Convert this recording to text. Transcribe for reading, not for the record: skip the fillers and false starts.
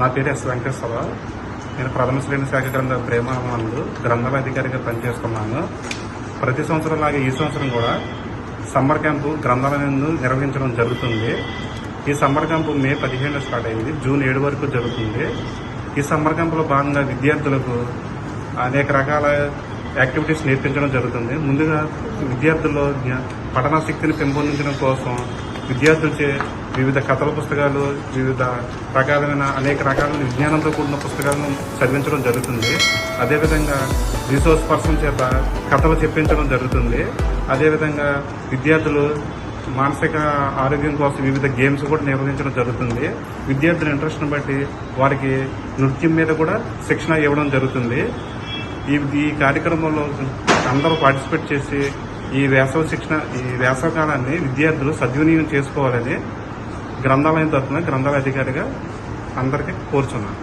నా పేరు ఎస్ వెంకటేశ్వరరావు. నేను ప్రథమ శ్రేణి శాఖ గ్రంథ ప్రేమానందు గ్రంథాల అధికారిగా పనిచేస్తున్నాను. ప్రతి సంవత్సరం లాగా ఈ సంవత్సరం కూడా సమ్మర్ క్యాంపు గ్రంథాలయందు నిర్వహించడం జరుగుతుంది. ఈ సమ్మర్ క్యాంపు మే 15 స్టార్ట్ అయింది, జూన్ 7 వరకు జరుగుతుంది. ఈ సమ్మర్ క్యాంపులో భాగంగా విద్యార్థులకు అనేక రకాల యాక్టివిటీస్ నేర్పించడం జరుగుతుంది. ముందుగా విద్యార్థుల్లో పఠన శక్తిని పెంపొందించడం కోసం విద్యార్థులచే వివిధ కథల పుస్తకాలు, వివిధ రకాలైన అనేక రకాలైన విజ్ఞానంతో కూడిన పుస్తకాలను చదివించడం జరుగుతుంది. అదేవిధంగా రిసోర్స్ పర్సన్ చేత కథలు చెప్పించడం జరుగుతుంది. అదేవిధంగా విద్యార్థులు మానసిక ఆరోగ్యం కోసం వివిధ గేమ్స్ కూడా నిర్వహించడం జరుగుతుంది. విద్యార్థుల ఇంట్రెస్ట్ని బట్టి వారికి నృత్యం మీద కూడా శిక్షణ ఇవ్వడం జరుగుతుంది. ఈ కార్యక్రమంలో అందరూ పార్టిసిపేట్ చేసి ఈ వేసవి కాలాన్ని విద్యార్థులు సద్వినియోగం చేసుకోవాలని గ్రంథాలయం తరఫున గ్రంథాలయ అధికారిగా అందరికీ కోరుచున్నాను.